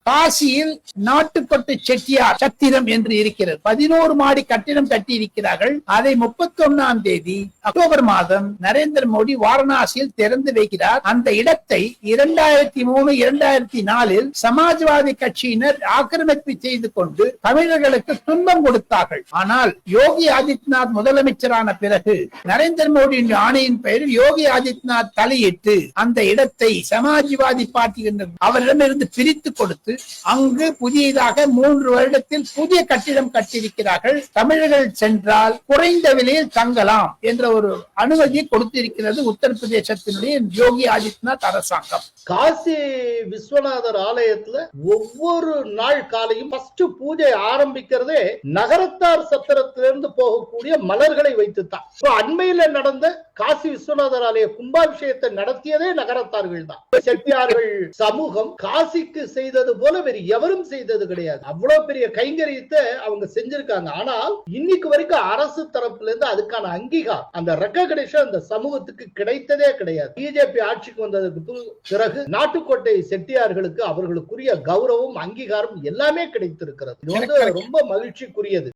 காசியில் நாட்டுக்கொட்டு செட்டியார் சத்திரம் என்று இருக்கிறது. 11 மாடி கட்டிடம் கட்டி இருக்கிறார்கள். அதை 31ஆம் தேதி அக்டோபர் மாதம் நரேந்திர மோடி வாரணாசியில் திறந்து வைக்கிறார். அந்த இடத்தை 2003-2004 சமாஜ்வாதி கட்சியினர் ஆக்கிரமிப்பு செய்து கொண்டு தமிழர்களுக்கு துன்பம் கொடுத்தார்கள். ஆனால் யோகி ஆதித்யநாத் முதலமைச்சரான பிறகு நரேந்திர மோடியின் ஆணையின் பெயரில் யோகி ஆதித்யநாத் தலையிட்டு அந்த இடத்தை சமாஜ்வாதி பார்ட்டி அவரிடமிருந்து பிரித்து கொடுத்து அங்கு புதியதாக 3 வருடத்தில் புதிய கட்டிடம் கட்டியிருக்கிறார்கள். தமிழர்கள் சென்றால் குறைந்த விலையில் தங்கலாம் என்ற ஒரு அனுமதியை கொடுத்திருக்கிறது உத்தரப்பிரதேசத்தினுடைய யோகி ஆதித்யநாத் அரசாங்கம். காசி விஸ்வநாதர் ஆலயத்துல ஒவ்வொரு நாள் காலையும் ஃபர்ஸ்ட் பூஜை ஆரம்பிக்கிறதே நகரத்தார் சத்திரத்திலிருந்து போகக்கூடிய மலர்களை வைத்துத்தான். அண்மையில நடந்த காசி விஸ்வநாதர் ஆலய கும்பாபிஷேகத்தை நடத்தியதே நகரத்தார்கள் தான். செட்டியார்கள் சமூகம் காசிக்கு செய்தது போல வேறு எவரும் செய்தது கிடையாது. அவ்வளவு பெரிய கைங்கரியத்தை அவங்க செஞ்சிருக்காங்க. ஆனால் இன்னைக்கு வரைக்கும் அரசு தரப்புல இருந்து அதுக்கான அங்கீகாரம், அந்த ரெகக்னிஷன் அந்த சமூகத்துக்கு கிடைத்ததே கிடையாது. பிஜேபி ஆட்சிக்கு வந்ததுக்கு பிறகு நாட்டுக்கோட்டை செட்டியார்களுக்கு அவர்களுக்குரிய கௌரவம், அங்கீகாரம் எல்லாமே கிடைத்திருக்கிறது. இது ரொம்ப மகிழ்ச்சிக்குரியது.